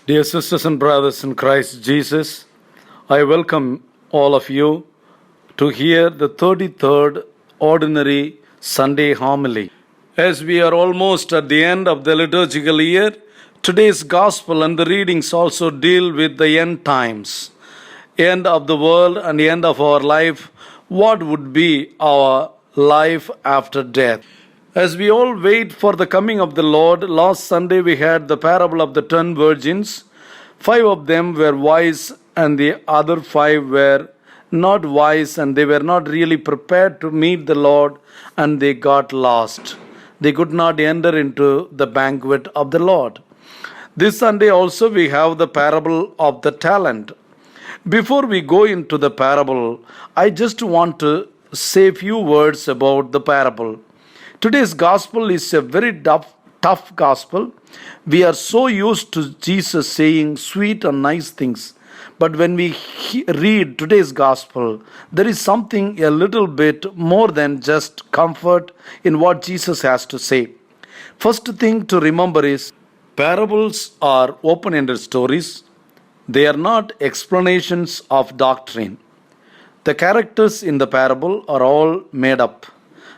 Dear sisters and brothers in Christ Jesus, I welcome all of you to hear the 33rd Ordinary Sunday Homily. As we are almost at the end of the liturgical year, today's Gospel and the readings also deal with the end times, end of the world and the end of our life. What would be our life after death? As we all wait for the coming of the Lord, last Sunday we had the parable of the 10 virgins. 5 of them were wise and the other 5 were not wise, and they were not really prepared to meet the Lord, and they got lost. They could not enter into the banquet of the Lord. This Sunday also we have the parable of the talent. Before we go into the parable, I just want to say a few words about the parable. Today's gospel is a very tough gospel. We are so used to Jesus saying sweet and nice things. But when we read today's gospel, there is something a little bit more than just comfort in what Jesus has to say. First thing to remember is parables are open-ended stories. They are not explanations of doctrine. The characters in the parable are all made up.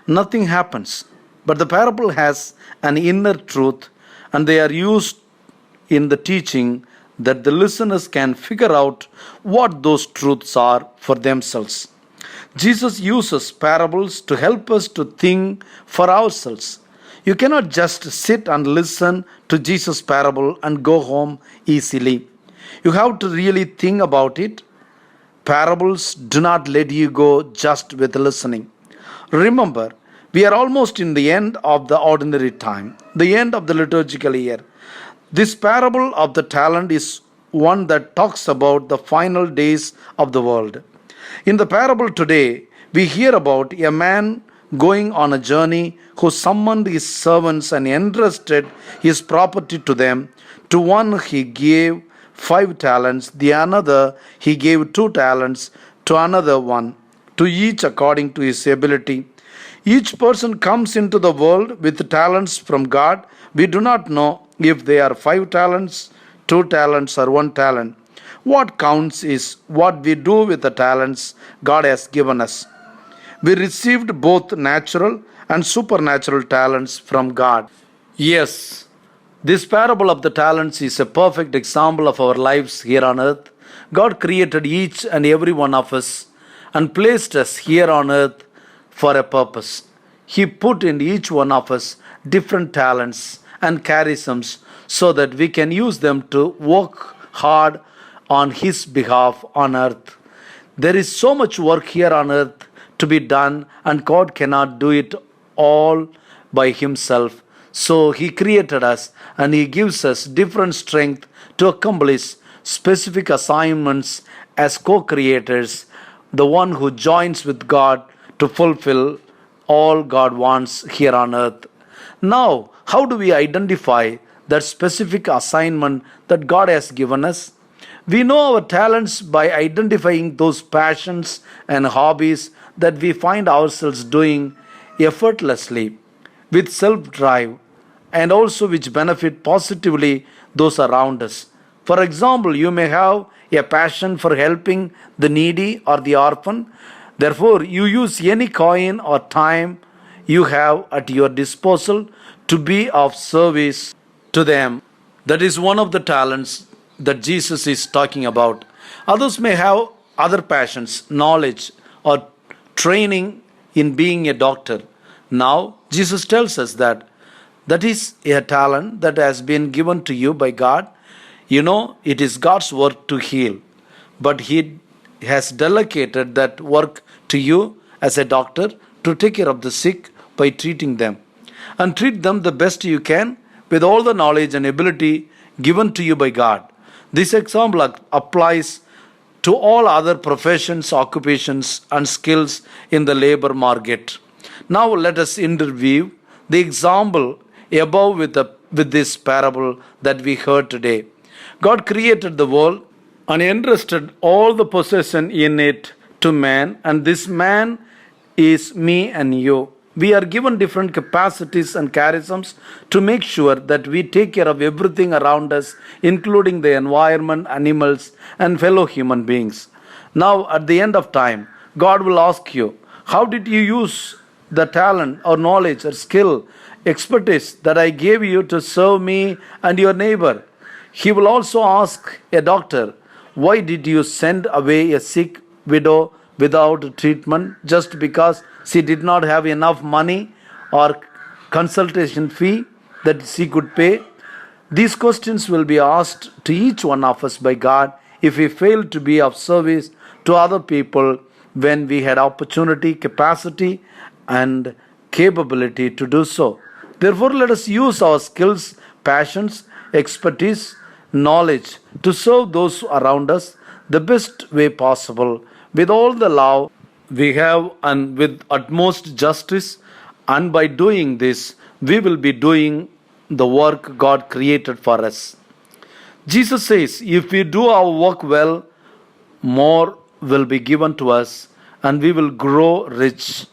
Nothing happens. But the parable has an inner truth, and they are used in the teaching that the listeners can figure out what those truths are for themselves. Jesus uses parables to help us to think for ourselves. You cannot just sit and listen to Jesus' parable and go home easily. You have to really think about it. Parables do not let you go just with listening. Remember, we are almost in the end of the ordinary time, the end of the liturgical year. This parable of the talent is one that talks about the final days of the world. In the parable today, we hear about a man going on a journey who summoned his servants and entrusted his property to them. To one he gave 5 talents, the another he gave 2 talents, to another 1, to each according to his ability. Each person comes into the world with talents from God. We do not know if they are 5 talents, 2 talents, or 1 talent. What counts is what we do with the talents God has given us. We received both natural and supernatural talents from God. Yes, this parable of the talents is a perfect example of our lives here on earth. God created each and every one of us and placed us here on earth for a purpose. He put in each one of us different talents and charisms so that we can use them to work hard on His behalf on earth. There is so much work here on earth to be done, and God cannot do it all by Himself. So He created us and He gives us different strength to accomplish specific assignments as co-creators, the one who joins with God to fulfill all God wants here on earth. Now, how do we identify that specific assignment that God has given us? We know our talents by identifying those passions and hobbies that we find ourselves doing effortlessly, with self-drive, and also which benefit positively those around us. For example, you may have a passion for helping the needy or the orphan. Therefore, you use any coin or time you have at your disposal to be of service to them. That is one of the talents that Jesus is talking about. Others may have other passions, knowledge, or training in being a doctor. Now, Jesus tells us that that is a talent that has been given to you by God. You know, it is God's work to heal, but He has delegated that work to you as a doctor to take care of the sick by treating them. And treat them the best you can with all the knowledge and ability given to you by God. This example applies to all other professions, occupations, and skills in the labor market. Now let us interview the example above with this parable that we heard today. God created the world and entrusted all the possession in it to man, and this man is me and you. We are given different capacities and charisms to make sure that we take care of everything around us, including the environment, animals, and fellow human beings. Now, at the end of time, God will ask you, how did you use the talent or knowledge or skill, expertise that I gave you to serve me and your neighbor? He will also ask a doctor, why did you send away a sick widow without treatment just because she did not have enough money or consultation fee that she could pay? These questions will be asked to each one of us by God if we fail to be of service to other people when we had opportunity, capacity, and capability to do so. Therefore, let us use our skills, passions, expertise, knowledge to serve those around us the best way possible with all the love we have and with utmost justice. And by doing this, we will be doing the work God created for us. Jesus says, if we do our work well, more will be given to us and we will grow rich.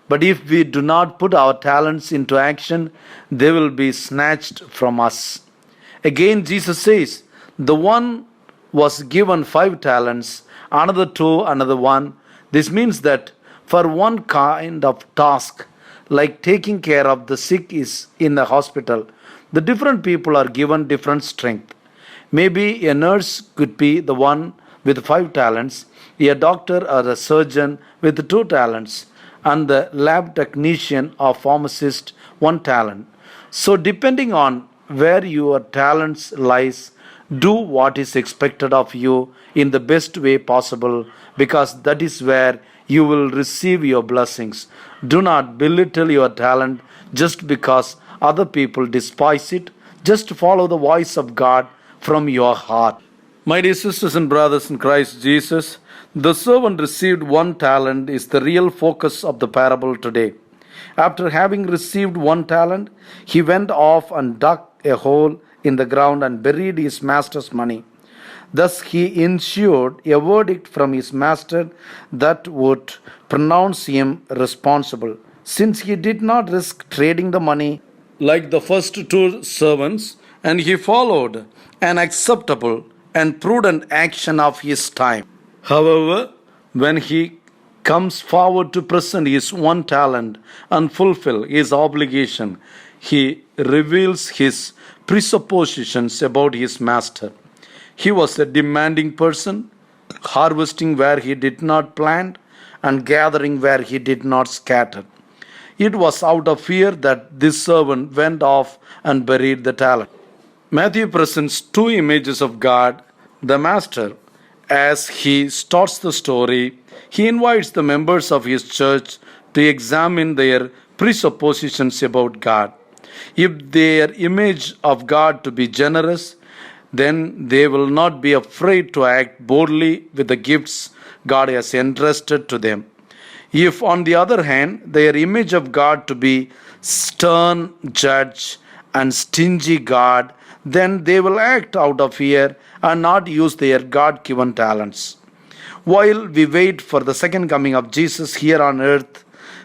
But if we do not put our talents into action, they will be snatched from us. Again, Jesus says, the one was given 5 talents, another 2, another 1. This means that for one kind of task, like taking care of the sick is in the hospital, the different people are given different strength. Maybe a nurse could be the one with 5 talents, a doctor or a surgeon with 2 talents, and the lab technician or pharmacist 1 talent. So depending on where your talents lies, do what is expected of you in the best way possible, because that is where you will receive your blessings. Do not belittle your talent just because other people despise it. Just follow the voice of God from your heart. My dear sisters and brothers in Christ Jesus, the servant received 1 talent is the real focus of the parable today. After having received 1 talent, he went off and dug a hole in the ground and buried his master's money. Thus he ensured a verdict from his master that would pronounce him responsible, since he did not risk trading the money like the first 2 servants, and he followed an acceptable and prudent action of his time. However, when he comes forward to present his 1 talent and fulfill his obligation, he reveals his presuppositions about his master. He was a demanding person, harvesting where he did not plant and gathering where he did not scatter. It was out of fear that this servant went off and buried the talent. Matthew presents 2 images of God, the master. As he starts the story, he invites the members of his church to examine their presuppositions about God. If their image of God to be generous, then they will not be afraid to act boldly with the gifts God has entrusted to them. If, on the other hand, their image of God to be stern judge and stingy God, then they will act out of fear and not use their God-given talents. While we wait for the second coming of Jesus here on earth,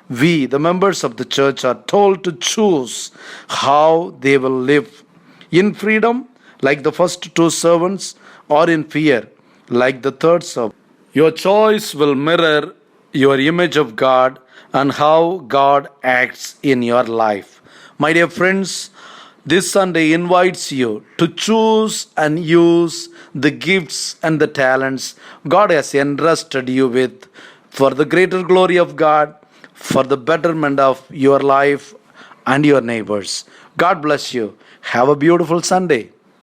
we, the members of the church, are told to choose how they will live. In freedom, like the first 2 servants, or in fear, like the 3rd servant. Your choice will mirror your image of God and how God acts in your life. My dear friends, this Sunday invites you to choose and use the gifts and the talents God has entrusted you with for the greater glory of God, for the betterment of your life and your neighbors. God bless you. Have a beautiful Sunday.